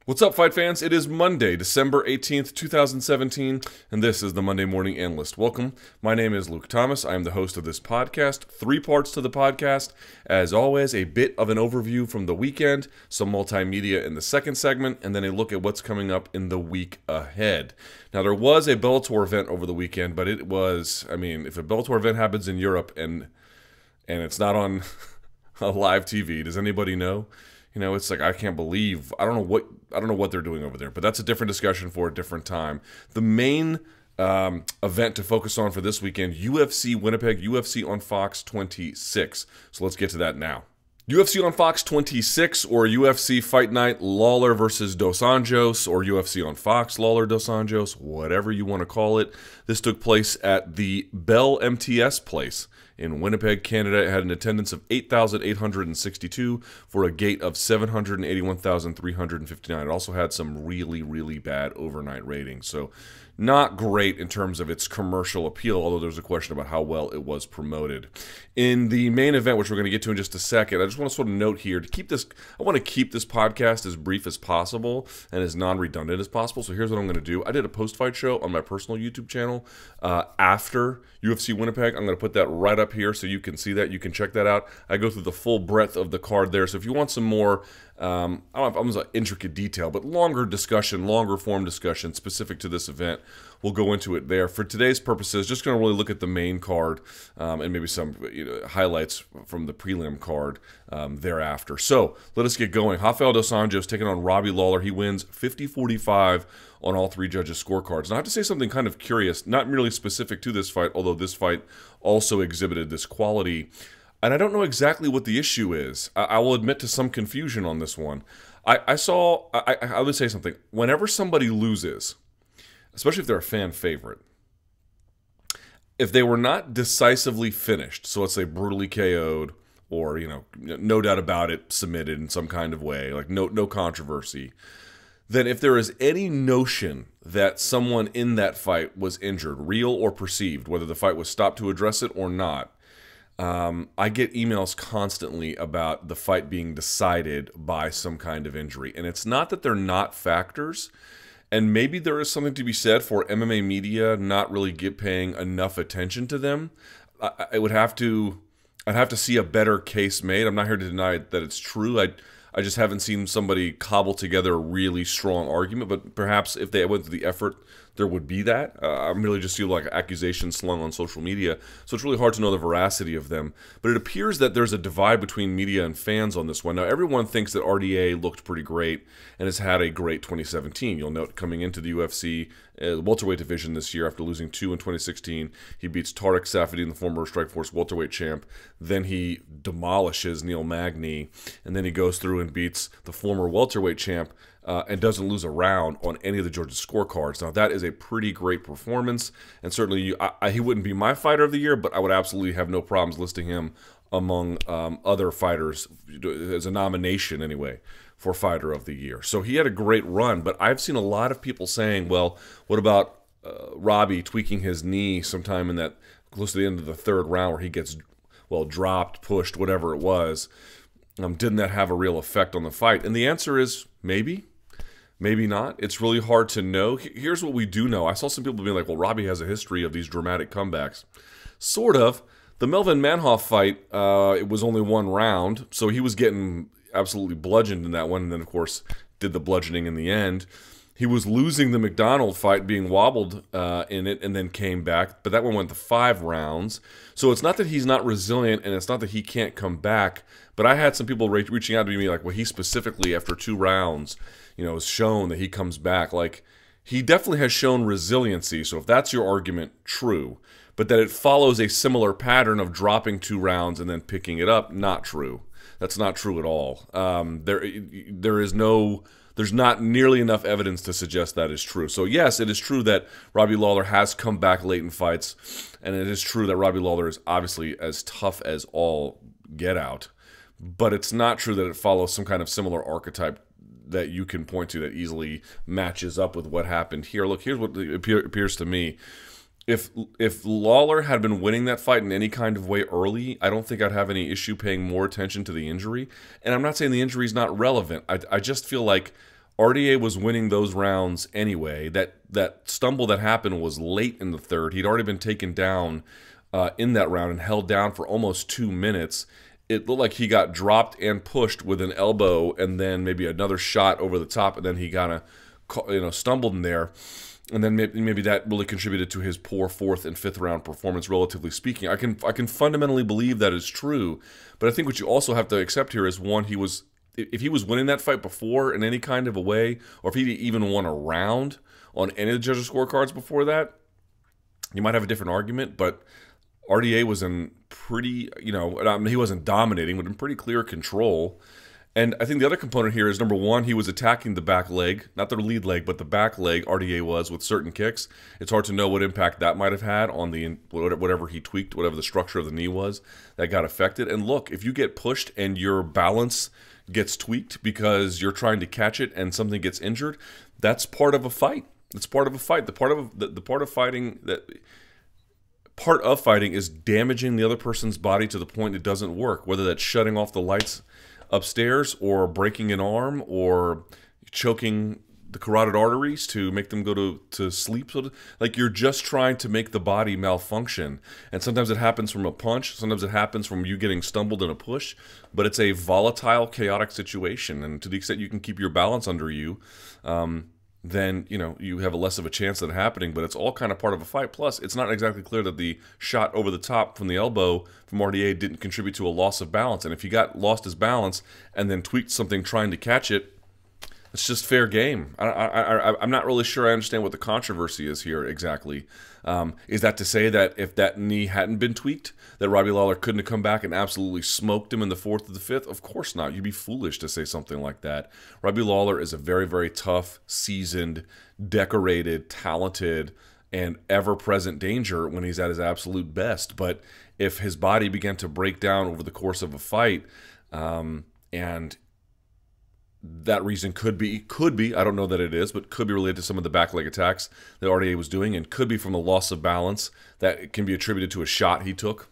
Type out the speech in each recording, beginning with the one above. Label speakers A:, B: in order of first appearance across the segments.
A: What's up, fight fans? It is Monday, December 18th, 2017, and this is the Monday Morning Analyst. Welcome. My name is Luke Thomas. I am the host of this podcast. 3 parts to the podcast. As always, a bit of an overview from the weekend, some multimedia in the second segment, and then a look at what's coming up in the week ahead. Now, there was a Bellator event over the weekend, but it was, if a Bellator event happens in Europe and it's not on a live TV, does anybody know? It's like, I can't believe, I don't know what they're doing over there, but that's a different discussion for a different time. The main event to focus on for this weekend, UFC Winnipeg, UFC on Fox 26. So let's get to that now. UFC on Fox 26 or UFC Fight Night, Lawler versus Dos Anjos, or UFC on Fox, Lawler Dos Anjos, whatever you want to call it. This took place at the Bell MTS place in Winnipeg, Canada. It had an attendance of 8,862 for a gate of 781,359. It also had some really, really bad overnight ratings. So not great in terms of its commercial appeal, although there's a question about how well it was promoted. In the main event, which we're going to get to in just a second, I just want to sort of note here, I want to keep this podcast as brief as possible and as non-redundant as possible. So here's what I'm going to do. I did a post-fight show on my personal YouTube channel after UFC Winnipeg. I'm going to put that right up here so you can see that. You can check that out. I go through the full breadth of the card there. So if you want some more, I don't know if I'm going to intricate detail, but longer form discussion specific to this event, we'll go into it there. For today's purposes, just going to really look at the main card and maybe some highlights from the prelim card thereafter. So let us get going. Rafael dos Anjos taking on Robbie Lawler. He wins 50-45 on all 3 judges' scorecards. Now, I have to say something kind of curious, not merely specific to this fight, although this fight also exhibited this quality. And I don't know exactly what the issue is. I will admit to some confusion on this one. I would say something. Whenever somebody loses, especially if they're a fan favorite, if they were not decisively finished, so let's say brutally KO'd or, no doubt about it, submitted in some kind of way, like no controversy, then if there is any notion that someone in that fight was injured, real or perceived, whether the fight was stopped to address it or not, I get emails constantly about the fight being decided by some kind of injury. And it's not that they're not factors, and maybe there is something to be said for MMA media not really paying enough attention to them. I'd have to see a better case made. I'm not here to deny that it's true. I just haven't seen somebody cobble together a really strong argument, but perhaps if they went through the effort, there would be that. I'm really just seeing like accusations slung on social media, so it's really hard to know the veracity of them. But it appears that there's a divide between media and fans on this one. Now, everyone thinks that RDA looked pretty great and has had a great 2017. You'll note coming into the UFC welterweight division this year after losing 2 in 2016, he beats Tarek Saffiedine, the former Strikeforce welterweight champ. Then he demolishes Neil Magny, and then he goes through and beats the former welterweight champ and doesn't lose a round on any of the Georgia scorecards. Now, that is a pretty great performance, and certainly he wouldn't be my fighter of the year, but I would absolutely have no problems listing him among other fighters as a nomination anyway for fighter of the year. So he had a great run, but I've seen a lot of people saying, well, what about Robbie tweaking his knee sometime in that close to the end of the 3rd round where he gets, dropped, pushed, whatever it was? Didn't that have a real effect on the fight? And the answer is maybe. Maybe not. It's really hard to know. Here's what we do know. I saw some people being like, well, Robbie has a history of these dramatic comebacks. Sort of. The Melvin Manhoff fight, it was only 1 round, so he was getting absolutely bludgeoned in that one, and then, of course, did the bludgeoning in the end. He was losing the McDonald fight, being wobbled in it, and then came back, but that one went to 5 rounds. So it's not that he's not resilient, and it's not that he can't come back, but I had some people reaching out to me like, well, he specifically, after 2 rounds, has shown that he comes back. Like, he definitely has shown resiliency, so if that's your argument, true. But that it follows a similar pattern of dropping 2 rounds and then picking it up, not true. That's not true at all. There's not nearly enough evidence to suggest that is true. So yes, it is true that Robbie Lawler has come back late in fights, and it is true that Robbie Lawler is obviously as tough as all get out. But it's not true that it follows some kind of similar archetype that you can point to that easily matches up with what happened here. Look, here's what appears to me. If Lawler had been winning that fight in any kind of way early, I don't think I'd have any issue paying more attention to the injury. And I'm not saying the injury is not relevant. I just feel like RDA was winning those rounds anyway. That stumble that happened was late in the third. He'd already been taken down in that round and held down for almost 2 minutes. It looked like he got dropped and pushed with an elbow and then maybe another shot over the top, and then he kind of stumbled in there. And then maybe that really contributed to his poor 4th and 5th round performance, relatively speaking. I can fundamentally believe that is true, but I think what you also have to accept here is, one, if he was winning that fight before in any kind of a way, or if he even won a round on any of the judges' scorecards before that, you might have a different argument. But RDA was in pretty, he wasn't dominating, but in pretty clear control. And I think the other component here is, number one, he was attacking the back leg, not the lead leg, but the back leg, RDA was, with certain kicks. It's hard to know what impact that might have had on the whatever he tweaked, whatever the structure of the knee was that got affected. And look, if you get pushed and your balance gets tweaked because you're trying to catch it and something gets injured, that's part of a fight. It's part of a fight. The part of fighting is damaging the other person's body to the point it doesn't work, whether that's shutting off the lights upstairs or breaking an arm or choking the carotid arteries to make them go to sleep. Like, you're just trying to make the body malfunction. And sometimes it happens from a punch. Sometimes it happens from you getting stumbled in a push. But it's a volatile, chaotic situation. And to the extent you can keep your balance under you, then you have a less of a chance of it happening. But it's all kind of part of a fight. Plus, it's not exactly clear that the shot over the top from the elbow from RDA didn't contribute to a loss of balance. And if he lost his balance and then tweaked something trying to catch it, it's just fair game. I'm not really sure I understand what the controversy is here exactly. Is that to say that if that knee hadn't been tweaked, that Robbie Lawler couldn't have come back and absolutely smoked him in the 4th or the 5th? Of course not. You'd be foolish to say something like that. Robbie Lawler is a very, very tough, seasoned, decorated, talented, and ever-present danger when he's at his absolute best. But if his body began to break down over the course of a fight, and that reason could be, I don't know that it is, but could be related to some of the back leg attacks that RDA was doing, and could be from the loss of balance that can be attributed to a shot he took,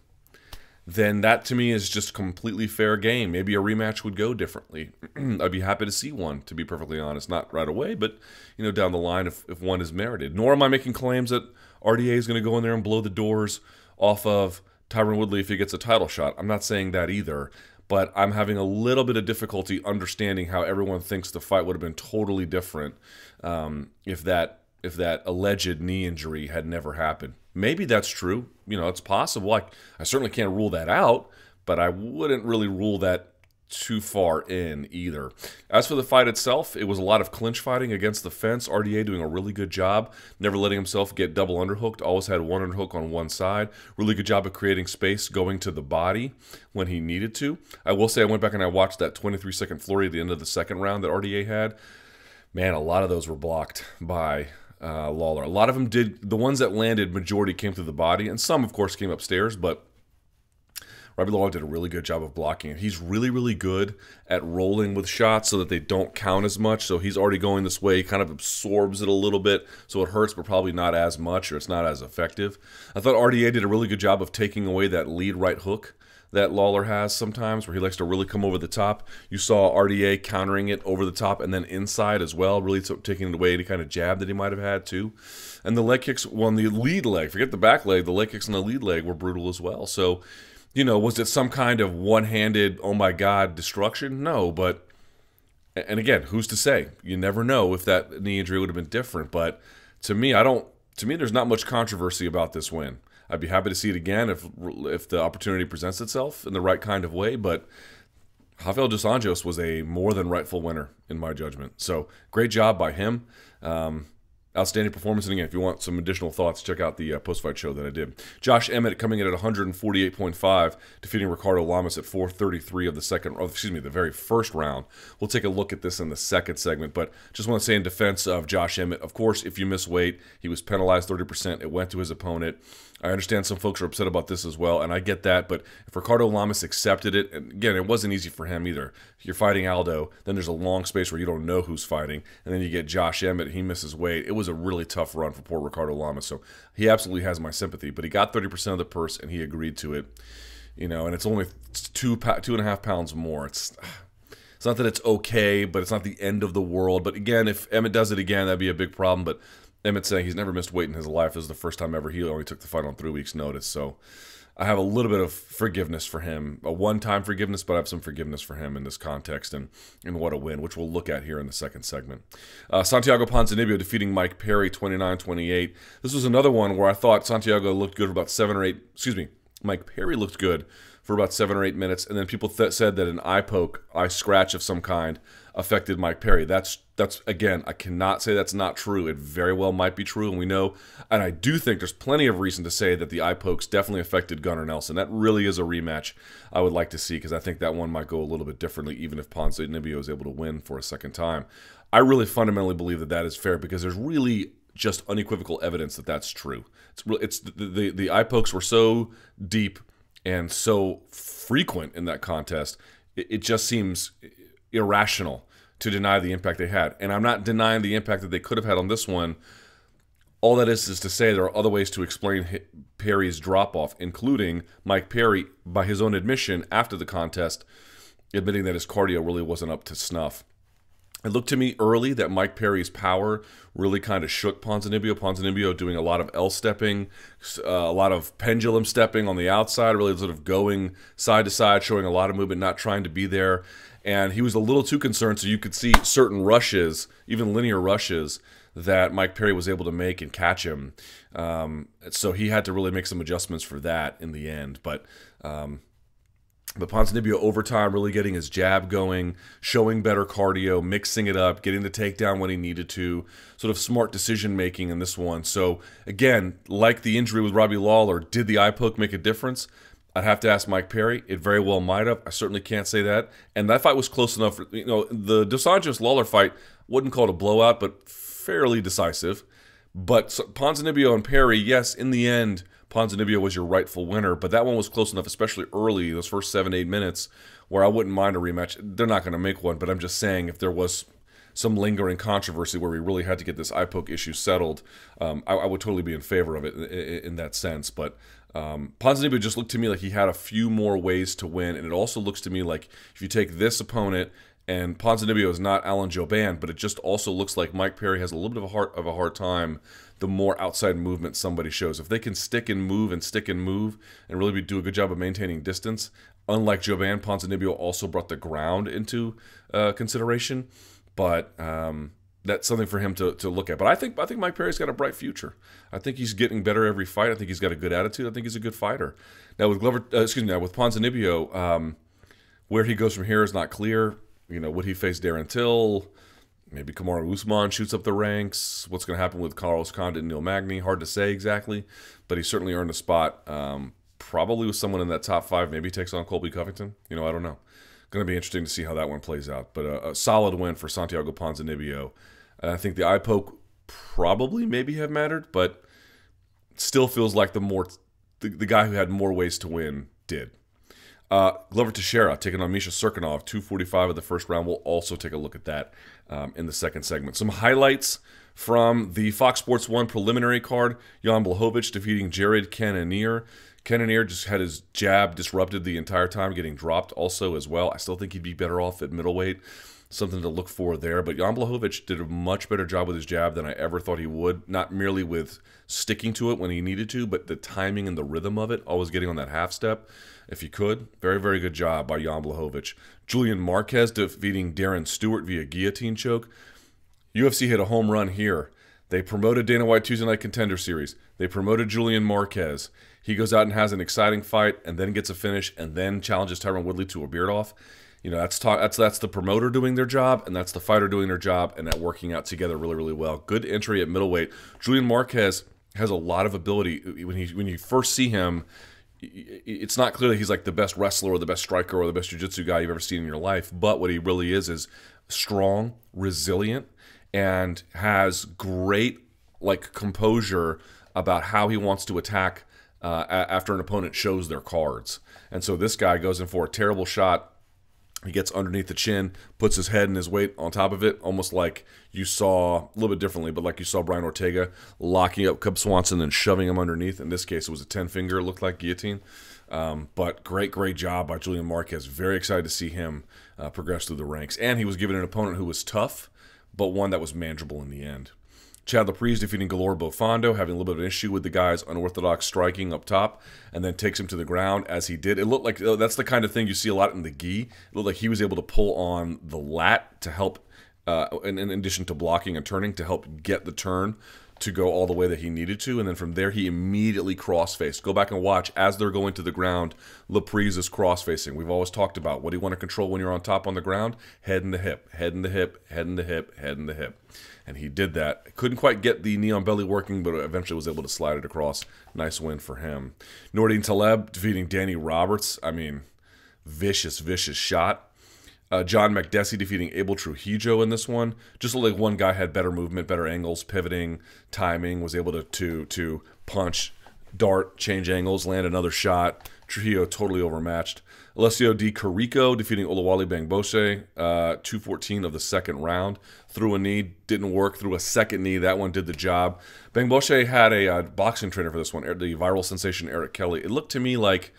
A: then that to me is just completely fair game. Maybe a rematch would go differently. I'd be happy to see one, to be perfectly honest. Not right away, but down the line if one is merited. Nor am I making claims that RDA is going to go in there and blow the doors off of Tyron Woodley if he gets a title shot. I'm not saying that either. But I'm having a little bit of difficulty understanding how everyone thinks the fight would have been totally different if that alleged knee injury had never happened. Maybe that's true. It's possible. I certainly can't rule that out, but I wouldn't really rule that too far in either. As for the fight itself, it was a lot of clinch fighting against the fence. RDA doing a really good job, never letting himself get double underhooked. Always had one underhook on one side. Really good job of creating space, going to the body when he needed to. I will say I went back and I watched that 23-second flurry at the end of the second round that RDA had. Man, a lot of those were blocked by Lawler. A lot of them did. The ones that landed, majority came through the body, and some, of course, came upstairs, but Robbie Lawler did a really good job of blocking it. He's really, really good at rolling with shots so that they don't count as much. So he's already going this way. He kind of absorbs it a little bit, so it hurts, but probably not as much, or it's not as effective. I thought RDA did a really good job of taking away that lead right hook that Lawler has sometimes, where he likes to really come over the top. You saw RDA countering it over the top and then inside as well, really taking away any kind of jab that he might have had too. And the leg kicks on the lead leg, forget the back leg, the leg kicks on the lead leg were brutal as well. So, was it some kind of one-handed, oh my God, destruction? No, but, and again, who's to say? You never know if that knee injury would have been different. But to me, there's not much controversy about this win. I'd be happy to see it again if the opportunity presents itself in the right kind of way. But Rafael dos Anjos was a more than rightful winner in my judgment. So great job by him. Outstanding performance. And again, if you want some additional thoughts, check out the post-fight show that I did. Josh Emmett coming in at 148.5, defeating Ricardo Lamas at 433 of the very first round. We'll take a look at this in the second segment, but just want to say in defense of Josh Emmett, of course, if you miss weight, he was penalized 30%. It went to his opponent. I understand some folks are upset about this as well, and I get that, but if Ricardo Lamas accepted it, and again, it wasn't easy for him either. You're fighting Aldo, then there's a long space where you don't know who's fighting, and then you get Josh Emmett, he misses weight. It was a really tough run for poor Ricardo Lamas, so he absolutely has my sympathy, but he got 30% of the purse, and he agreed to it, and it's only 2.5 pounds more. It's not that it's okay, but it's not the end of the world. But again, if Emmett does it again, that'd be a big problem. But Emmett's saying he's never missed weight in his life. This is the first time ever. He only took the fight on 3 weeks' notice. So I have a little bit of forgiveness for him, a one-time forgiveness, but I have some forgiveness for him in this context, and what a win, which we'll look at here in the second segment. Santiago Ponzinibbio defeating Mike Perry 29-28. This was another one where I thought Santiago looked good for about 7 or 8, Mike Perry looked good for about 7 or 8 minutes, and then people said that an eye poke, eye scratch of some kind affected Mike Perry. That's again, I cannot say that's not true. It very well might be true, and we know, and I do think there's plenty of reason to say that the eye pokes definitely affected Gunnar Nelson. That really is a rematch I would like to see, because I think that one might go a little bit differently, even if Ponzinibbio is able to win for a second time. I really fundamentally believe that that is fair, because there's really just unequivocal evidence that that's true. The eye pokes were so deep and so frequent in that contest, it just seems irrational to deny the impact they had. And I'm not denying the impact that they could have had on this one. All that is to say there are other ways to explain Perry's drop-off, including Mike Perry, by his own admission after the contest, admitting that his cardio really wasn't up to snuff. It looked to me early that Mike Perry's power really kind of shook Ponzinibbio. Ponzinibbio doing a lot of L-stepping, a lot of pendulum stepping on the outside, really sort of going side to side, showing a lot of movement, not trying to be there. And he was a little too concerned, so you could see certain rushes, even linear rushes, that Mike Perry was able to make and catch him. So he had to really make some adjustments for that in the end. But Ponzinibbio over time really getting his jab going, showing better cardio, mixing it up, getting the takedown when he needed to, sort of smart decision-making in this one. So, again, like the injury with Robbie Lawler, did the eye poke make a difference? I'd have to ask Mike Perry. It very well might have. I certainly can't say that. And that fight was close enough. You know, the Dos Anjos-Lawler fight, wouldn't call it a blowout, but fairly decisive. But Ponzinibbio and Perry, yes, in the end, Ponzinibbio was your rightful winner, but that one was close enough, especially early, those first 7-8 minutes, where I wouldn't mind a rematch. They're not going to make one, but I'm just saying if there was some lingering controversy where we really had to get this eye poke issue settled, I would totally be in favor of it in that sense. But Ponzinibbio just looked to me like he had a few more ways to win, and it also looks to me like if you take this opponent, and Ponzinibbio is not Alan Jouban, but it just also looks like Mike Perry has a little bit of a hard time the more outside movement somebody shows. If they can stick and move and really do a good job of maintaining distance, unlike Jouban, Ponzinibbio also brought the ground into consideration. But that's something for him to look at. But I think Mike Perry's got a bright future. I think he's getting better every fight. I think he's got a good attitude. I think he's a good fighter. Now with with Ponzinibbio, where he goes from here is not clear. You know, would he face Darren Till? Maybe Kamaru Usman shoots up the ranks. What's going to happen with Carlos Condit and Neil Magny? Hard to say exactly, but he certainly earned a spot. Probably with someone in that top 5. Maybe he takes on Colby Covington. You know, I don't know. Going to be interesting to see how that one plays out. But a solid win for Santiago Ponzinibbio. I think the eye poke probably maybe have mattered, but still feels like the guy who had more ways to win did. Glover Teixeira taking on Misha Cirkunov, 2:45 of the first round. We'll also take a look at that in the second segment. Some highlights from the Fox Sports 1 preliminary card. Jan Blachowicz defeating Jared Cannonier. Cannonier just had his jab disrupted the entire time, getting dropped also as well. I still think he'd be better off at middleweight. Something to look for there. But Jan Blachowicz did a much better job with his jab than I ever thought he would. Not merely with sticking to it when he needed to, but the timing and the rhythm of it, always getting on that half step if he could. Very, very good job by Jan Blachowicz. Julian Marquez defeating Darren Stewart via guillotine choke. UFC hit a home run here. They promoted Dana White Tuesday Night Contender Series. They promoted Julian Marquez. He goes out and has an exciting fight and then gets a finish and then challenges Tyron Woodley to a beard off. You know, that's the promoter doing their job, and that's the fighter doing their job, and that working out together really, really well. Good entry at middleweight. Julian Marquez has a lot of ability. When you first see him, it's not clear that he's like the best wrestler or the best striker or the best jiu-jitsu guy you've ever seen in your life, but what he really is strong, resilient, and has great composure about how he wants to attack after an opponent shows their cards. And so this guy goes in for a terrible shot. He gets underneath the chin, puts his head and his weight on top of it, almost like you saw, a little bit differently, but like you saw Brian Ortega locking up Cub Swanson and shoving him underneath. In this case, it was a 10-finger, it looked like guillotine. But great job by Julian Marquez. Very excited to see him progress through the ranks. And he was given an opponent who was tough, but one that was manageable in the end. Chad Laprise defeating Galore Bofondo, having a little bit of an issue with the guy's unorthodox striking up top, and then takes him to the ground as he did. It looked like that's the kind of thing you see a lot in the gi. It looked like he was able to pull on the lat to help, in addition to blocking and turning, to help get the turn to go all the way that he needed to, and then from there he immediately cross-faced. Go back and watch as they're going to the ground. Laprise is cross-facing. We've always talked about what do you want to control when you're on top on the ground? Head and the hip, head and the hip, head and the hip, head and the hip. And he did that. Couldn't quite get the knee on belly working, but eventually was able to slide it across. Nice win for him. Nordine Taleb defeating Danny Roberts. I mean, vicious shot. John McDessie defeating Abel Trujillo in this one. Just looked like one guy had better movement, better angles, pivoting, timing, was able to punch, dart, change angles, land another shot. Trujillo totally overmatched. Alessio Di Carico defeating Olawale Boucher, 2:14 of the second round. Threw a knee, didn't work. Threw a second knee, that one did the job. Boucher had a boxing trainer for this one, the viral sensation Eric Kelly. It looked to me like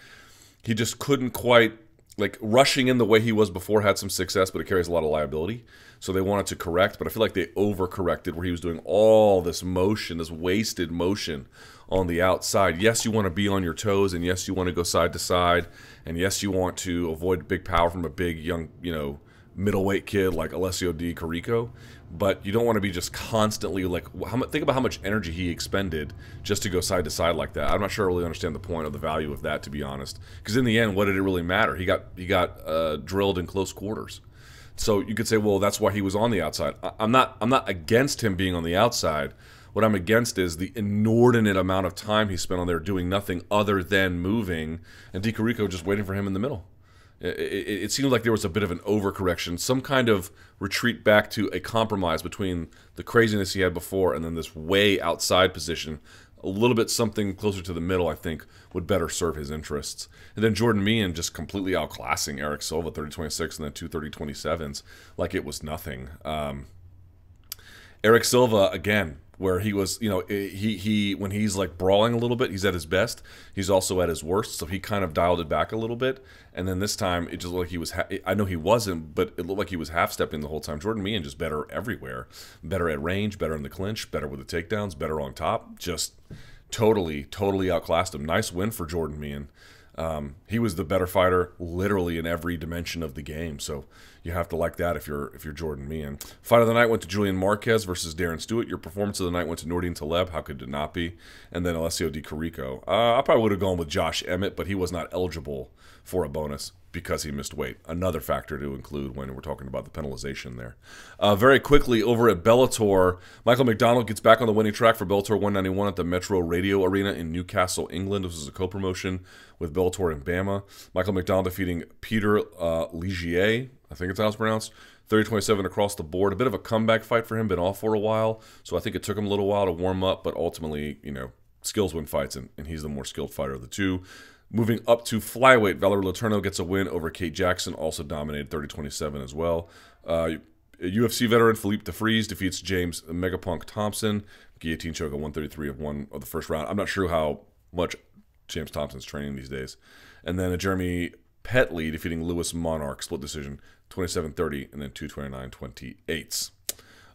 A: he just couldn't quite, like rushing in the way he was before had some success, but it carries a lot of liability. So they wanted to correct, but I feel like they overcorrected where he was doing all this motion, this wasted motion on the outside. Yes, you want to be on your toes, and yes, you want to go side to side, and yes, you want to avoid big power from a big, young, middleweight kid like Alessio Di Carico, but you don't want to be just constantly like, think about how much energy he expended just to go side to side like that. I'm not sure I really understand the point of the value of that, to be honest, because in the end, what did it really matter? He got drilled in close quarters. So you could say, well, that's why he was on the outside. I'm not against him being on the outside. What I'm against is the inordinate amount of time he spent on there doing nothing other than moving, and Di Carico just waiting for him in the middle. It seemed like there was a bit of an overcorrection, some kind of retreat back to a compromise between the craziness he had before and then this way outside position. A little bit something closer to the middle, I think, would better serve his interests. And then Jordan Meehan just completely outclassing Eric Silva, 30-26, and then 2 30-27s, like it was nothing. Eric Silva, again, where he was, he when he's like brawling a little bit, he's at his best. He's also at his worst, so he kind of dialed it back a little bit. And then this time, it just looked like he was, I know he wasn't, but it looked like he was half-stepping the whole time. Jordan Meehan just better everywhere. Better at range, better in the clinch, better with the takedowns, better on top. Just totally outclassed him. Nice win for Jordan Meehan. He was the better fighter literally in every dimension of the game, so you have to like that if you're Jordan Meehan. Fight of the night went to Julian Marquez versus Darren Stewart. Your performance of the night went to Nordine Taleb. How could it not be? And then Alessio Di Carico. I probably would have gone with Josh Emmett, but he was not eligible for a bonus because he missed weight. Another factor to include when we're talking about the penalization there. Very quickly, over at Bellator, Michael McDonald gets back on the winning track for Bellator 191 at the Metro Radio Arena in Newcastle, England. This was a co-promotion with Bellator and Bama. Michael McDonald defeating Peter Ligier, I think it's how it's pronounced, 30-27 across the board. A bit of a comeback fight for him, been off for a while, so I think it took him a little while to warm up, but ultimately, skills win fights, and he's the more skilled fighter of the two. Moving up to flyweight, Valerie Letourneau gets a win over Kate Jackson, also dominated 30-27 as well. UFC veteran Philippe DeFries defeats James Megapunk Thompson. Guillotine choke at 133 of one of the first round. I'm not sure how much James Thompson's training these days. And then Jeremy Petley defeating Lewis Monarch, split decision, 27-30, and then 229-28.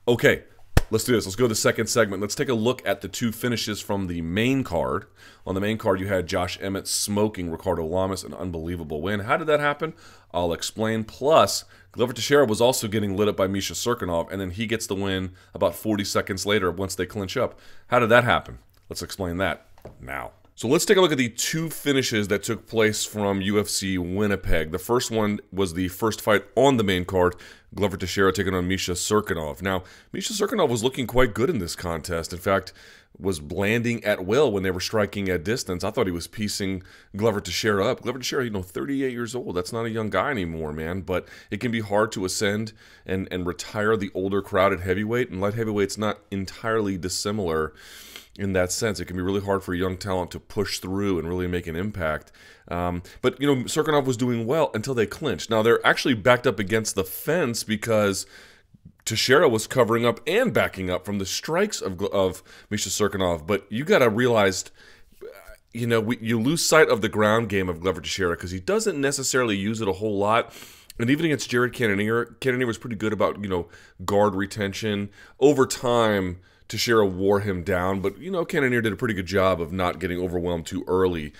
A: Okay, let's do this. Let's go to the second segment. Let's take a look at the two finishes from the main card. On the main card, you had Josh Emmett smoking Ricardo Lamas, an unbelievable win. How did that happen? I'll explain. Plus, Glover Teixeira was also getting lit up by Misha Cirkunov, and then he gets the win about 40 seconds later once they clinch up. How did that happen? Let's explain that now. So let's take a look at the two finishes that took place from UFC Winnipeg. The first one was the first fight on the main card, Glover Teixeira taking on Misha Cirkunov. Now, Misha Cirkunov was looking quite good in this contest. In fact, was landing at will when they were striking at distance. I thought he was piecing Glover Teixeira up. Glover Teixeira, 38 years old. That's not a young guy anymore, man. But it can be hard to ascend and retire the older crowd at heavyweight. And light heavyweight's not entirely dissimilar in that sense. It can be really hard for a young talent to push through and really make an impact. But, Cirkunov was doing well until they clinched. Now, they're actually backed up against the fence because Teixeira was covering up and backing up from the strikes of Misha Cirkunov. But you got to realize, you know, you lose sight of the ground game of Glover Teixeira because he doesn't necessarily use it a whole lot. And even against Jared Cannonier, Cannonier was pretty good about, you know, guard retention. Over time, Teixeira wore him down, but, you know, Cannonier did a pretty good job of not getting overwhelmed too early.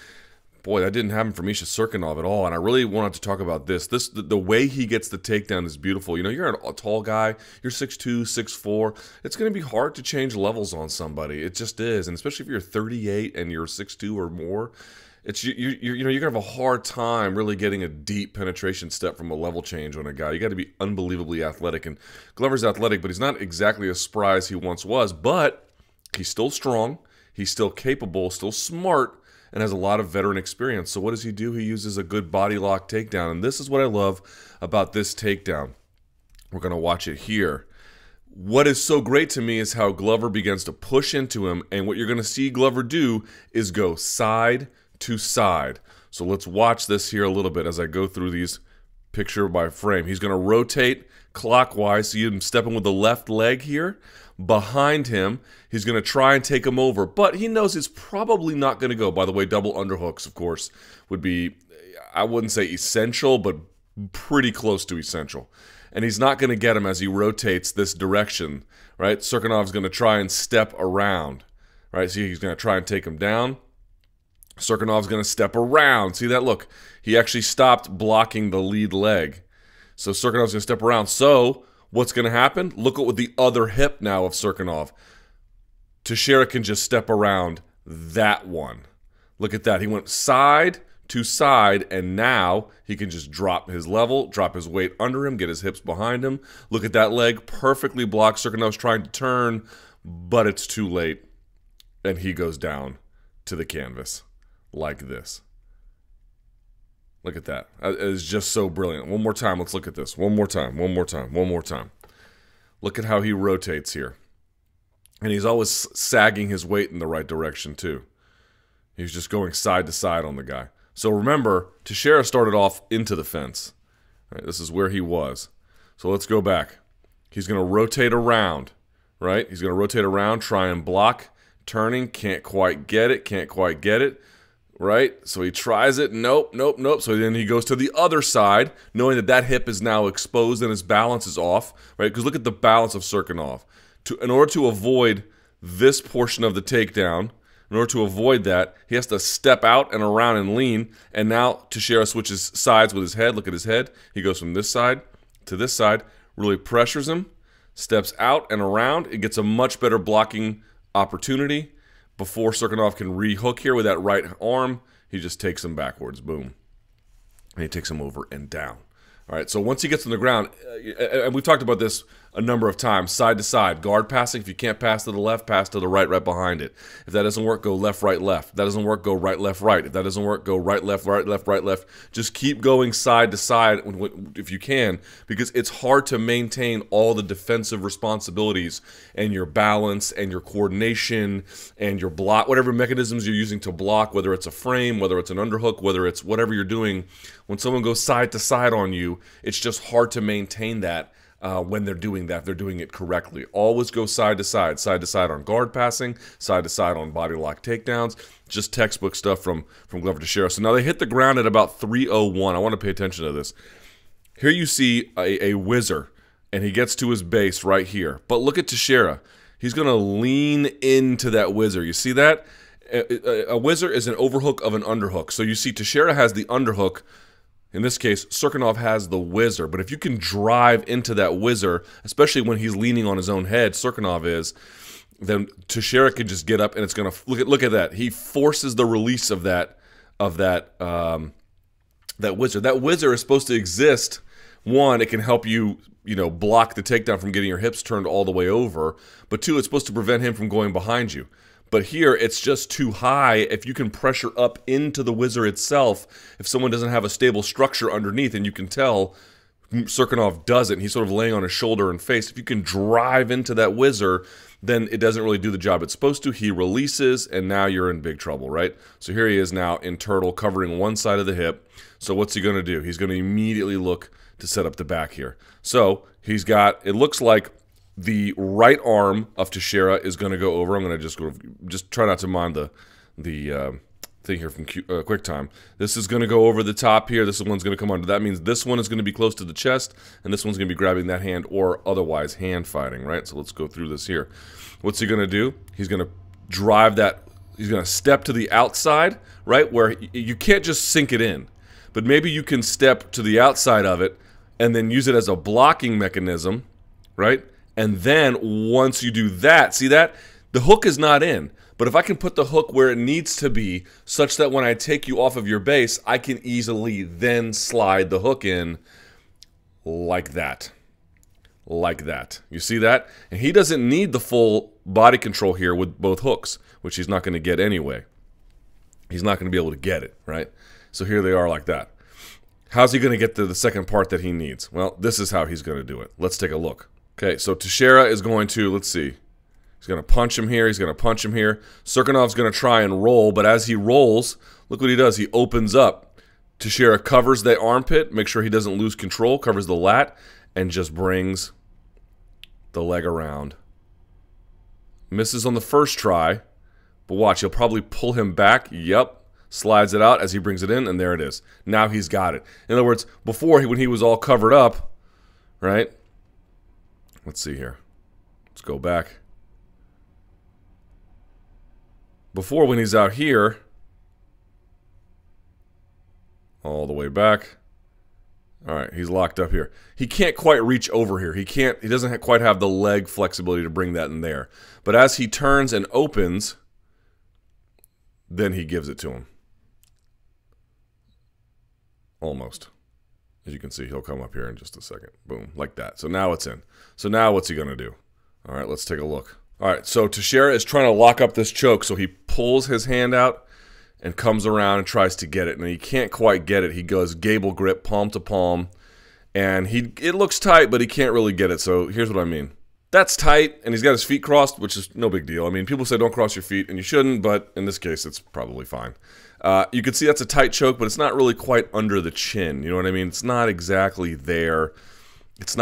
A: Boy, that didn't happen for Misha Cirkunov at all, and I really wanted to talk about this. The way he gets the takedown is beautiful. You know, you're a tall guy, you're 6'2", 6'4". It's going to be hard to change levels on somebody. It just is, and especially if you're 38 and you're 6'2" or more, it's you know, you're going to have a hard time really getting a deep penetration step from a level change on a guy. You got to be unbelievably athletic, and Glover's athletic, but he's not exactly as spry as he once was, but he's still strong, he's still capable, still smart, and has a lot of veteran experience. So what does he do? He uses a good body lock takedown. And this is what I love about this takedown. We're going to watch it here. What is so great to me is how Glover begins to push into him. And what you're going to see Glover do is go side to side. So let's watch this here a little bit as I go through these picture by frame. He's going to rotate clockwise. See him stepping with the left leg here. Behind him, he's going to try and take him over, but he knows it's probably not going to go. By the way, double underhooks, of course, would be, I wouldn't say essential, but pretty close to essential. And he's not going to get him as he rotates this direction, right? Cirkunov's going to try and step around, right? See, he's going to try and take him down. Cirkunov's going to step around. See that? Look, he actually stopped blocking the lead leg. So Cirkunov's going to step around. So what's going to happen? Look at the other hip now of Cirkunov. Teixeira can just step around that one. Look at that. He went side to side, and now he can just drop his level, drop his weight under him, get his hips behind him. Look at that leg. Perfectly blocked. Cirkunov's trying to turn, but it's too late. And he goes down to the canvas like this. Look at that. It is just so brilliant. One more time. Let's look at this. One more time. One more time. One more time. Look at how he rotates here. And he's always sagging his weight in the right direction, too. He's just going side to side on the guy. So remember, Teixeira started off into the fence. Right, this is where he was. So let's go back. He's going to rotate around, right? He's going to rotate around, try and block, turning, can't quite get it, can't quite get it. Right? So he tries it. Nope, nope, nope. So then he goes to the other side, knowing that that hip is now exposed and his balance is off. Right? Because look at the balance of Cirkunov. In order to avoid this portion of the takedown, in order to avoid that, he has to step out and around and lean. And now Teixeira switches sides with his head. Look at his head. He goes from this side to this side, really pressures him, steps out and around. It gets a much better blocking opportunity. Before Cirkunov can re-hook here with that right arm, he just takes him backwards. Boom. And he takes him over and down. All right, so once he gets on the ground, and we've talked about this a number of times, side to side, guard passing. If you can't pass to the left, pass to the right, right behind it. If that doesn't work, go left, right, left. If that doesn't work, go right, left, right. If that doesn't work, go right, left, right, left, right, left. Just keep going side to side if you can, because it's hard to maintain all the defensive responsibilities and your balance and your coordination and your block, whatever mechanisms you're using to block, whether it's a frame, whether it's an underhook, whether it's whatever you're doing. When someone goes side to side on you, it's just hard to maintain that when they're doing that. They're doing it correctly. Always go side to side on guard passing, side to side on body lock takedowns. Just textbook stuff from Glover Teixeira. So now they hit the ground at about 3:01. I want to pay attention to this. Here you see a whizzer, and he gets to his base right here. But look at Teixeira. He's going to lean into that whizzer. You see that? A whizzer is an overhook of an underhook. So you see Teixeira has the underhook. In this case, Cirkunov has the whizzer. But if you can drive into that whizzer, especially when he's leaning on his own head, Cirkunov is, then Teixeira can just get up and it's going to look at that. He forces the release of that whizzer. That whizzer is supposed to exist. One, it can help you, block the takedown from getting your hips turned all the way over. But two, it's supposed to prevent him from going behind you. But here, it's just too high. If you can pressure up into the whizzer itself, if someone doesn't have a stable structure underneath, and you can tell Cirkunov doesn't, he's sort of laying on his shoulder and face. If you can drive into that whizzer, then it doesn't really do the job it's supposed to. He releases, and now you're in big trouble, right? So here he is now in turtle, covering one side of the hip. So what's he going to do? He's going to immediately look to set up the back here. So he's got, it looks like the right arm of Teixeira is going to go over. I'm going to just try not to mind the thing here from QuickTime. This is going to go over the top here. This one's going to come under. That means this one is going to be close to the chest, and this one's going to be grabbing that hand or otherwise hand fighting, right? So let's go through this here. What's he going to do? He's going to drive that. He's going to step to the outside, right, where you can't just sink it in. But maybe you can step to the outside of it and then use it as a blocking mechanism, right? And then once you do that, see that? The hook is not in. But if I can put the hook where it needs to be, such that when I take you off of your base, I can easily then slide the hook in like that. Like that. You see that? And he doesn't need the full body control here with both hooks, which he's not going to get anyway. He's not going to be able to get it, right? So here they are like that. How's he going to get to the second part that he needs? Well, this is how he's going to do it. Let's take a look. Okay, so Teixeira is going to, let's see. He's going to punch him here. He's going to punch him here. Cirkunov's going to try and roll, but as he rolls, look what he does. He opens up. Teixeira covers the armpit, make sure he doesn't lose control, covers the lat, and just brings the leg around. Misses on the first try, but watch, he'll probably pull him back. Yep. Slides it out as he brings it in, and there it is. Now he's got it. In other words, before, when he was all covered up, right? Let's see here. Let's go back. Before, when he's out here, all the way back. All right, he's locked up here. He can't quite reach over here. He doesn't quite have the leg flexibility to bring that in there. But as he turns and opens, then he gives it to him. Almost. As you can see, he'll come up here in just a second. Boom, like that. So now it's in. So now what's he going to do? All right, let's take a look. All right, so Teixeira is trying to lock up this choke, so he pulls his hand out and comes around and tries to get it, and he can't quite get it. He goes gable grip, palm to palm, and it looks tight, but he can't really get it. So here's what I mean. That's tight, and he's got his feet crossed, which is no big deal. I mean, people say don't cross your feet, and you shouldn't, but in this case, it's probably fine. You can see that's a tight choke, but it's not really quite under the chin. You know what I mean? It's not exactly there. It's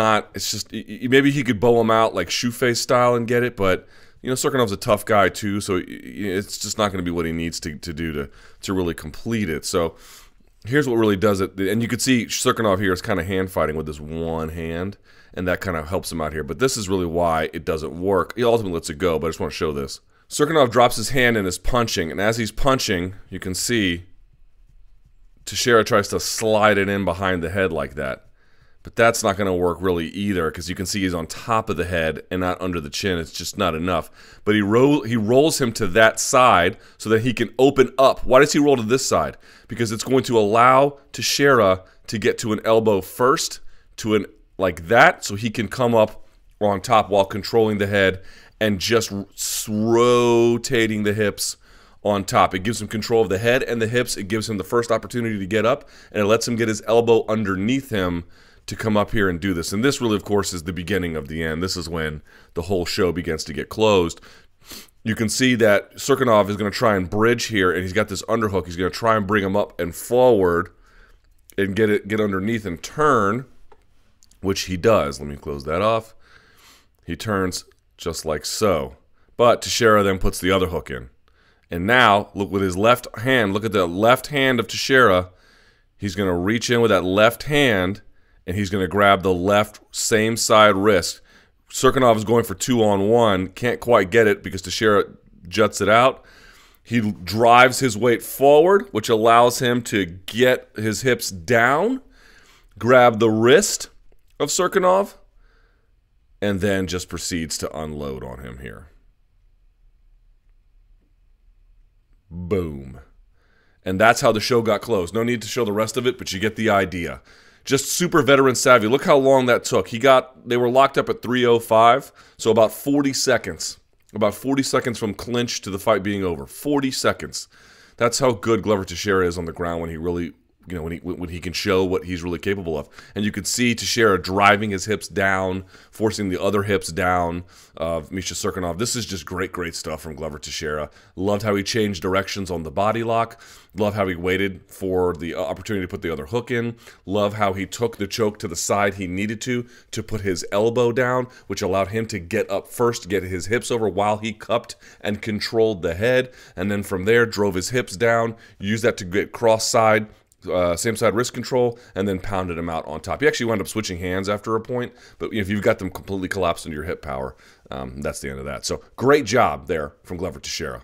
A: just, maybe he could bow him out like shoe face style and get it, but, you know, Cirkunov's a tough guy too, so it's just not going to be what he needs to do to really complete it. So here's what really does it, and you can see Cirkunov here is kind of hand fighting with this one hand, and that kind of helps him out here. But this is really why it doesn't work. He ultimately lets it go, but I just want to show this. Cirkunov drops his hand and is punching, and as he's punching, you can see Teixeira tries to slide it in behind the head like that. But that's not going to work really either, because you can see he's on top of the head and not under the chin. It's just not enough. But he rolls him to that side so that he can open up. Why does he roll to this side? Because it's going to allow Teixeira to get to an elbow first, like that, so he can come up on top while controlling the head and just rotating the hips on top. It gives him control of the head and the hips. It gives him the first opportunity to get up, and it lets him get his elbow underneath him to come up here and do this. And this really, of course, is the beginning of the end. This is when the whole show begins to get closed. You can see that Cirkunov is going to try and bridge here, and he's got this underhook. He's going to try and bring him up and forward and get underneath and turn, which he does. Let me close that off. He turns just like so. But Teixeira then puts the other hook in. And now, look with his left hand, look at the left hand of Teixeira. He's going to reach in with that left hand, and he's going to grab the left same side wrist. Cirkunov is going for 2-on-1. Can't quite get it because Teixeira juts it out. He drives his weight forward, which allows him to get his hips down, grab the wrist of Cirkunov, and then just proceeds to unload on him here. Boom. And that's how the show got closed. No need to show the rest of it, but you get the idea. Just super veteran savvy. Look how long that took. They were locked up at 3:05, so about 40 seconds. About 40 seconds from clinch to the fight being over. 40 seconds. That's how good Glover Teixeira is on the ground when he really when he can show what he's really capable of. And you could see Teixeira driving his hips down, forcing the other hips down of Misha Cirkunov. This is just great stuff from Glover Teixeira. Loved how he changed directions on the body lock. Love how he waited for the opportunity to put the other hook in. Love how he took the choke to the side he needed to put his elbow down, which allowed him to get up first, get his hips over while he cupped and controlled the head. And then from there, drove his hips down, used that to get cross side, same side wrist control, and then pounded him out on top. He actually wound up switching hands after a point, but if you've got them completely collapsed into your hip power, that's the end of that. So great job there from Glover Teixeira.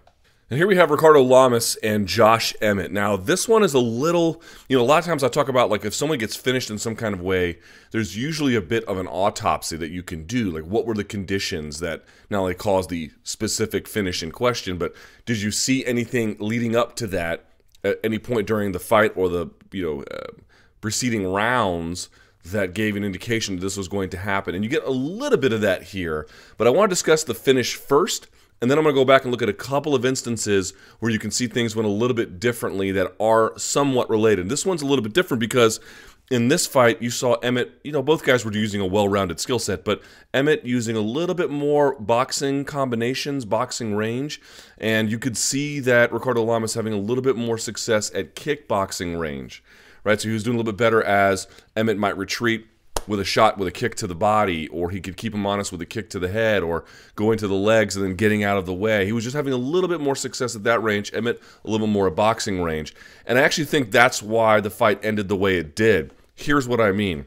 A: And here we have Ricardo Lamas and Josh Emmett. Now, this one is a little, a lot of times I talk about, like, if someone gets finished in some kind of way, there's usually a bit of an autopsy that you can do. Like, what were the conditions that not only caused the specific finish in question, but did you see anything leading up to that at any point during the fight or the, preceding rounds that gave an indication that this was going to happen? And you get a little bit of that here, but I want to discuss the finish first. And then I'm going to go back and look at a couple of instances where you can see things went a little bit differently that are somewhat related. This one's a little bit different because in this fight, you saw Emmett, both guys were using a well-rounded skill set, but Emmett using a little bit more boxing combinations, boxing range, and you could see that Ricardo Lamas having a little bit more success at kickboxing range, right? So he was doing a little bit better as Emmett might retreat with a shot with a kick to the body, or he could keep him honest with a kick to the head, or going to the legs and then getting out of the way. He was just having a little bit more success at that range. Emmett, a little bit more at boxing range. And I actually think that's why the fight ended the way it did. Here's what I mean.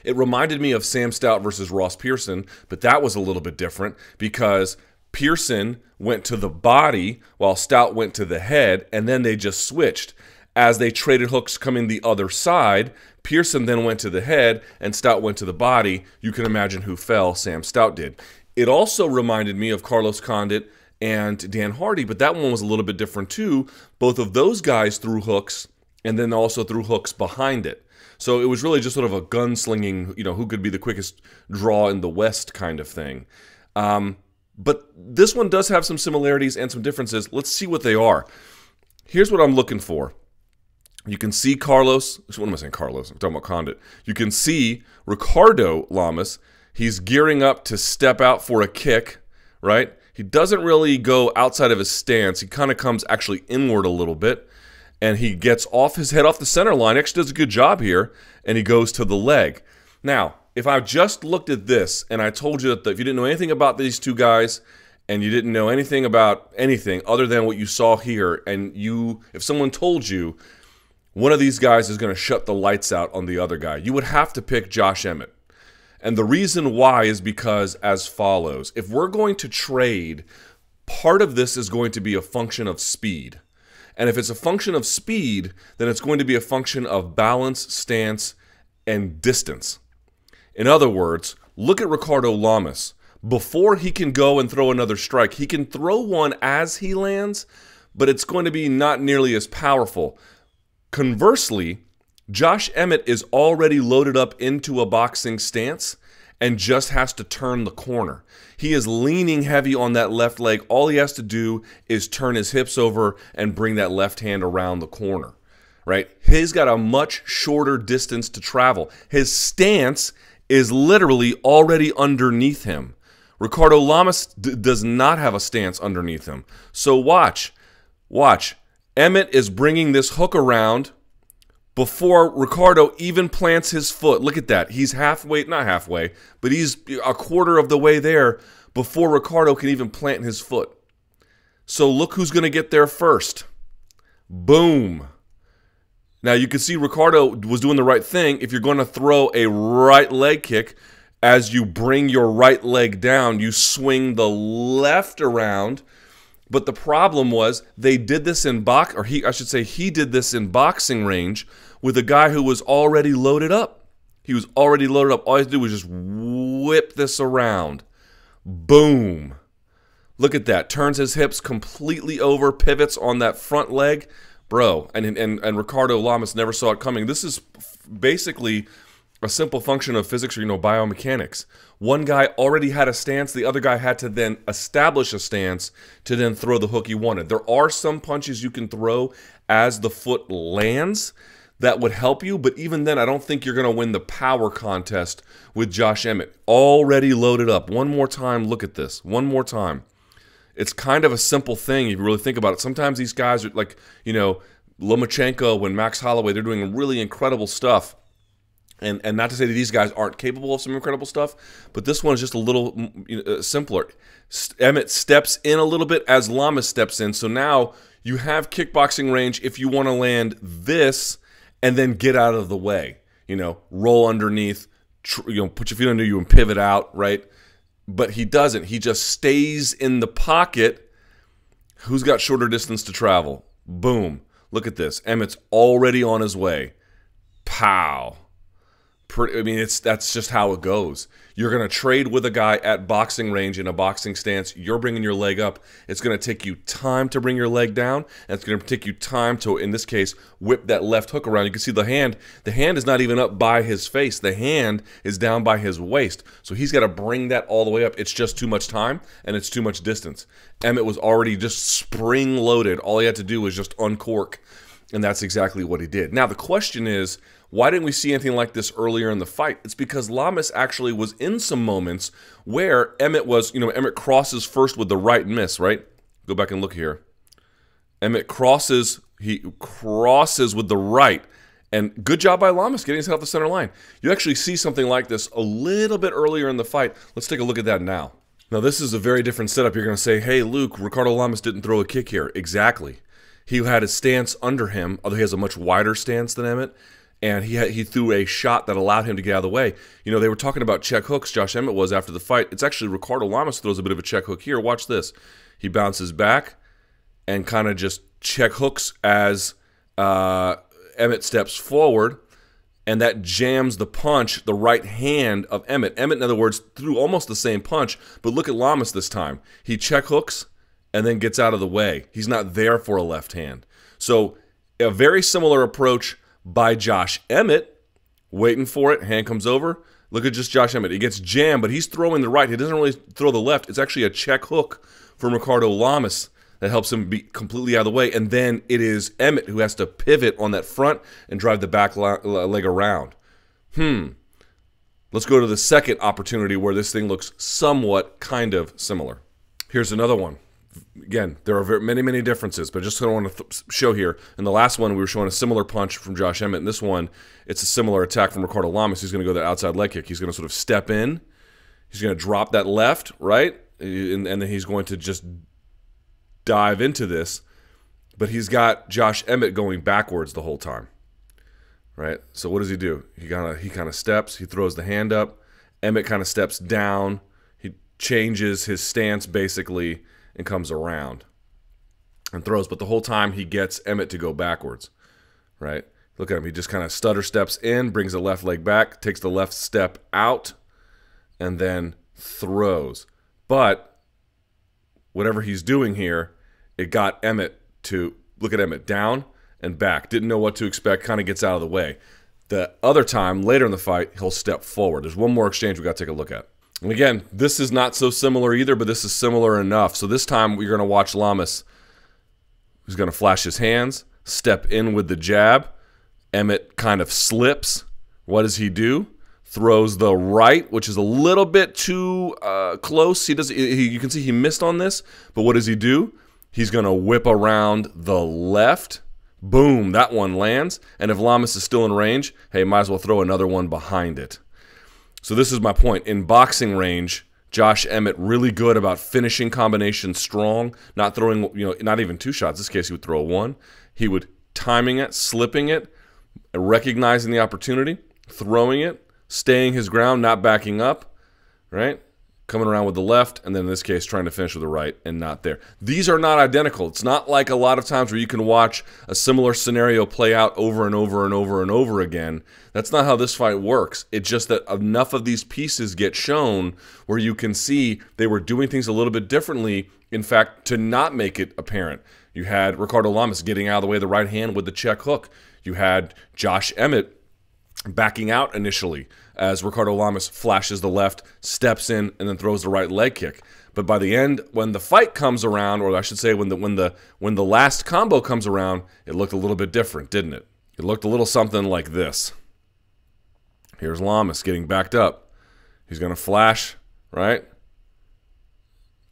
A: It reminded me of Sam Stout versus Ross Pearson, but that was a little bit different because Pearson went to the body while Stout went to the head, and then they just switched. As they traded hooks coming the other side, Pearson then went to the head and Stout went to the body. You can imagine who fell. Sam Stout did. It also reminded me of Carlos Condit and Dan Hardy, but that one was a little bit different too. Both of those guys threw hooks and then also threw hooks behind it. So it was really just sort of a gunslinging, who could be the quickest draw in the West kind of thing. But this one does have some similarities and some differences. Let's see what they are. Here's what I'm looking for. You can see Carlos. What am I saying, Carlos? I'm talking about Condit. You can see Ricardo Lamas. He's gearing up to step out for a kick, right? He doesn't really go outside of his stance. He kind of comes actually inward a little bit, and he gets off his head off the center line. Actually does a good job here, and he goes to the leg. Now, if I just looked at this and I told you that if you didn't know anything about these two guys and you didn't know anything about anything other than what you saw here, and if someone told you one of these guys is going to shut the lights out on the other guy, you would have to pick Josh Emmett. And the reason why is because as follows. If we're going to trade, part of this is going to be a function of speed. And if it's a function of speed, then it's going to be a function of balance, stance, and distance. In other words, look at Ricardo Lamas. Before he can go and throw another strike, he can throw one as he lands, but it's going to be not nearly as powerful. Conversely, Josh Emmett is already loaded up into a boxing stance and just has to turn the corner. He is leaning heavy on that left leg. All he has to do is turn his hips over and bring that left hand around the corner, right? He's got a much shorter distance to travel. His stance is literally already underneath him. Ricardo Lamas does not have a stance underneath him. So watch. Emmett is bringing this hook around before Ricardo even plants his foot. Look at that. He's halfway, not halfway, but he's a quarter of the way there before Ricardo can even plant his foot. So look who's going to get there first. Boom. Now you can see Ricardo was doing the right thing. If you're going to throw a right leg kick, as you bring your right leg down, you swing the left around. But the problem was they did this in he did this in boxing range with a guy who was already loaded up. He was already loaded up. All he had to do was just whip this around. Boom. Look at that. Turns his hips completely over, pivots on that front leg. Bro, and Ricardo Lamas never saw it coming. This is basically a simple function of physics or, biomechanics. One guy already had a stance. The other guy had to then establish a stance to then throw the hook he wanted. There are some punches you can throw as the foot lands. that would help you. But even then, I don't think you're going to win the power contest with Josh Emmett. Already loaded up. One more time, look at this. One more time. It's kind of a simple thing if you really think about it. Sometimes these guys are like, you know, Lomachenko and Max Holloway, they're doing really incredible stuff. And not to say that these guys aren't capable of some incredible stuff, but this one is just a little simpler. Emmett steps in a little bit as Lamas steps in. So now you have kickboxing range if you want to land this and then get out of the way. You know, roll underneath, you know, put your feet under you and pivot out, right? But he doesn't. He just stays in the pocket. Who's got shorter distance to travel? Boom. Look at this. Emmett's already on his way. Pow. I mean, that's just how it goes. You're going to trade with a guy at boxing range in a boxing stance. You're bringing your leg up. It's going to take you time to bring your leg down, and it's going to take you time to, in this case, whip that left hook around. You can see the hand. The hand is not even up by his face. The hand is down by his waist. So he's got to bring that all the way up. It's just too much time, and it's too much distance. Emmett was already just spring-loaded. All he had to do was just uncork, and that's exactly what he did. Now, the question is, why didn't we see anything like this earlier in the fight? It's because Lamas actually was in some moments where Emmett was, you know, Emmett crosses first with the right miss, right? Go back and look here. Emmett crosses, he crosses with the right. And good job by Lamas getting his head off the center line. You actually see something like this a little bit earlier in the fight. Let's take a look at that now. Now, this is a very different setup. You're going to say, hey, Luke, Ricardo Lamas didn't throw a kick here. Exactly. He had his stance under him, although he has a much wider stance than Emmett. And he threw a shot that allowed him to get out of the way. You know, they were talking about check hooks, Josh Emmett was, after the fight. It's actually Ricardo Lamas throws a bit of a check hook here. Watch this. He bounces back and kind of just check hooks as Emmett steps forward, and that jams the punch, the right hand of Emmett. Emmett, in other words, threw almost the same punch, but look at Lamas this time. He check hooks and then gets out of the way. He's not there for a left hand. So a very similar approach by Josh Emmett, waiting for it, hand comes over. Look at just Josh Emmett. He gets jammed, but he's throwing the right. He doesn't really throw the left. It's actually a check hook from Ricardo Lamas that helps him be completely out of the way, and then it is Emmett who has to pivot on that front and drive the back leg around. Let's go to the second opportunity where this thing looks somewhat kind of similar. Here's another one. Again, there are many differences, but just want to show here. In the last one, we were showing a similar punch from Josh Emmett. In this one, it's a similar attack from Ricardo Lamas. He's going to go that outside leg kick. He's going to sort of step in. He's going to drop that left, right? And then he's going to just dive into this. But he's got Josh Emmett going backwards the whole time, right? So what does he do? He kind of steps. He throws the hand up. Emmett kind of steps down. He changes his stance basically and comes around and throws. But the whole time he gets Emmett to go backwards, right? Look at him. He just kind of stutter steps in, brings the left leg back, takes the left step out, and then throws. But whatever he's doing here, it got Emmett to, look at Emmett, down and back. Didn't know what to expect, kind of gets out of the way. The other time, later in the fight, he'll step forward. There's one more exchange we got to take a look at. And again, this is not so similar either, but this is similar enough. So this time we're going to watch Lamas, who's going to flash his hands, step in with the jab. Emmett kind of slips. What does he do? Throws the right, which is a little bit too close. You can see he missed on this, but what does he do? He's going to whip around the left. Boom, that one lands. And if Lamas is still in range, hey, might as well throw another one behind it. So this is my point. In boxing range, Josh Emmett really good about finishing combinations strong, not throwing, not even two shots. In this case, he would throw one. He would timing it, slipping it, recognizing the opportunity, throwing it, staying his ground, not backing up, right? Coming around with the left, and then in this case, trying to finish with the right and not there. These are not identical. It's not like a lot of times where you can watch a similar scenario play out over and over and over and over again. That's not how this fight works. It's just that enough of these pieces get shown where you can see they were doing things a little bit differently, in fact, to not make it apparent. You had Ricardo Lamas getting out of the way of the right hand with the check hook. You had Josh Emmett backing out initially as Ricardo Lamas flashes the left, steps in, and then throws the right leg kick. But by the end, when the fight comes around, or I should say when the last combo comes around, it looked a little bit different, didn't it? It looked a little something like this. Here's Lamas getting backed up. He's going to flash, right?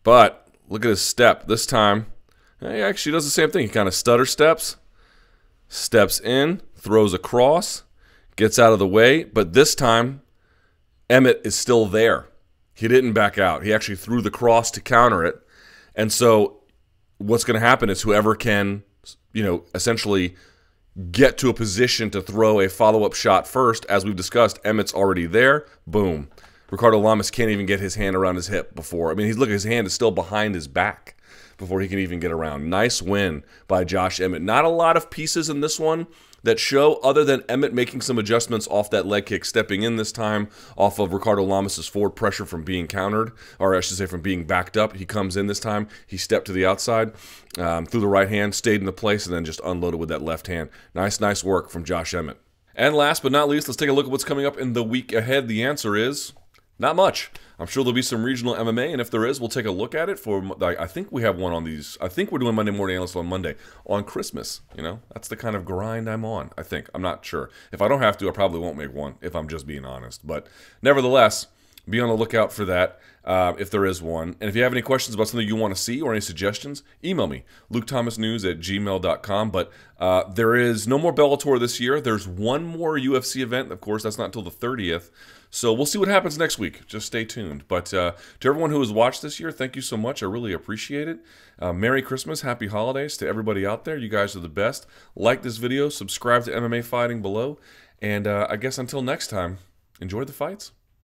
A: But look at his step. This time, he actually does the same thing. He kind of stutter steps in, throws across, gets out of the way. But this time, Emmett is still there. He didn't back out. He actually threw the cross to counter it. And so what's going to happen is whoever can, essentially get to a position to throw a follow-up shot first, as we've discussed, Emmett's already there. Boom. Ricardo Lamas can't even get his hand around his hip before. His hand is still behind his back before he can even get around. Nice win by Josh Emmett. Not a lot of pieces in this one that show, other than Emmett making some adjustments off that leg kick, stepping in this time off of Ricardo Lamas' forward pressure from being countered, or I should say from being backed up. He comes in this time. He stepped to the outside, threw the right hand, stayed in the place, and then just unloaded with that left hand. Nice work from Josh Emmett. And last but not least, let's take a look at what's coming up in the week ahead. The answer is not much. I'm sure there'll be some regional MMA, and if there is, we'll take a look at it. I think we have one on these. I think we're doing Monday Morning Analyst on Monday on Christmas. That's the kind of grind I'm on, I think. I'm not sure. If I don't have to, I probably won't make one, if I'm just being honest. But nevertheless, be on the lookout for that if there is one. And if you have any questions about something you want to see or any suggestions, email me, lukethomasnews@gmail.com. But there is no more Bellator this year. There's one more UFC event. Of course, that's not until the 30th. So we'll see what happens next week. Just stay tuned. But to everyone who has watched this year, thank you so much. I really appreciate it. Merry Christmas. Happy holidays to everybody out there. You guys are the best. Like this video. Subscribe to MMA Fighting below. And I guess until next time, enjoy the fights.